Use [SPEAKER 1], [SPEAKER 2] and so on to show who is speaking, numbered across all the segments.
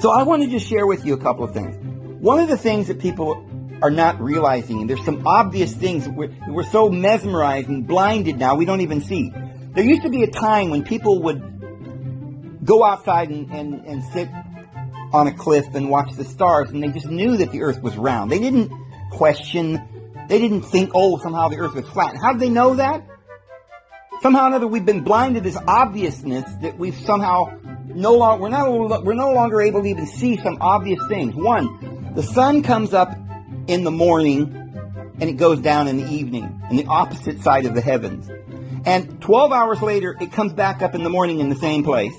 [SPEAKER 1] So I wanted to share with you a couple of things. One of the things that people are not realizing, and there's some obvious things that we're so mesmerized and blinded now we don't even see. There used to be a time when people would go outside and sit on a cliff and watch the stars, and they just knew that the earth was round. They didn't question, they didn't think, oh, somehow the earth was flat. How did they know that? Somehow or another, we've been blinded to this obviousness that we've somehow we're no longer able to even see some obvious things. One, the sun comes up in the morning and it goes down in the evening, in the opposite side of the heavens. And 12 hours later, it comes back up in the morning in the same place.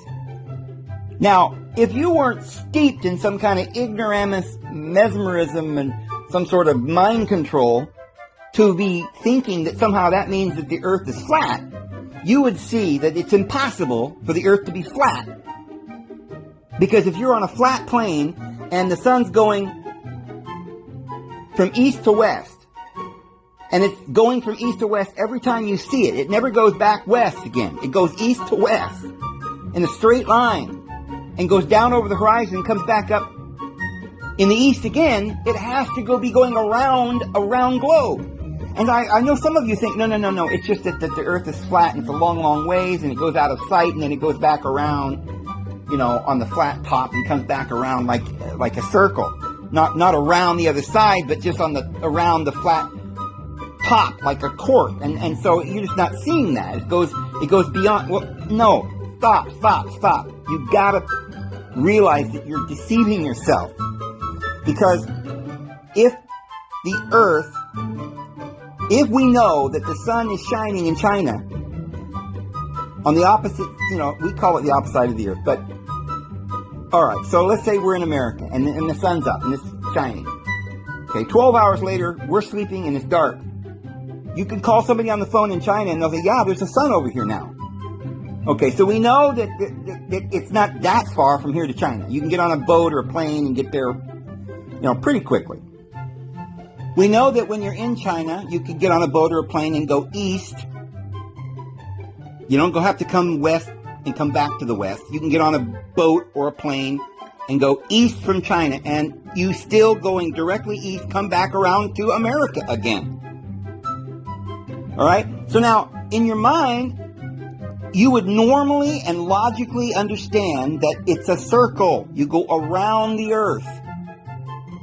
[SPEAKER 1] Now, if you weren't steeped in some kind of ignoramus, mesmerism, and some sort of mind control to be thinking that somehow that means that the earth is flat, you would see that it's impossible for the earth to be flat. Because if you're on a flat plane and the sun's going from east to west, and it's going from east to west every time you see it, it never goes back west again. It goes east to west in a straight line and goes down over the horizon and comes back up in the east again. It has to be going around a round globe. And I know some of you think, no, it's just that the earth is flat and it's a long, long ways and it goes out of sight and then it goes back around, on the flat top and comes back around like a circle. Not around the other side, but just around the flat top, like a cork. And so you're just not seeing that. It goes beyond. Well, no. Stop. You gotta realize that you're deceiving yourself. Because if we know that the sun is shining in China, on the opposite, we call it the opposite side of the earth, but, alright, so let's say we're in America, and the sun's up, and it's shining. Okay, 12 hours later, we're sleeping and it's dark. You can call somebody on the phone in China and they'll say, yeah, there's a sun over here now. Okay, so we know that it's not that far from here to China. You can get on a boat or a plane and get there, pretty quickly. We know that when you're in China, you can get on a boat or a plane and go east. You don't have to come west and come back to the west. You can get on a boat or a plane and go east from China, and you still going directly east, come back around to America again. Alright? So now, in your mind, you would normally and logically understand that it's a circle. You go around the earth.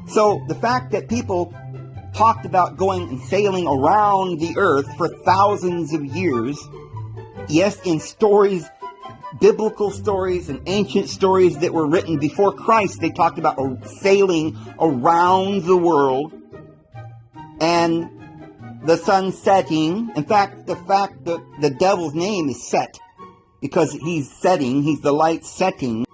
[SPEAKER 1] So the fact that people talked about going and sailing around the earth for thousands of years, yes, in stories, biblical stories and ancient stories that were written before Christ, they talked about sailing around the world and the sun setting. In fact, the devil's name is Set, because he's the light setting.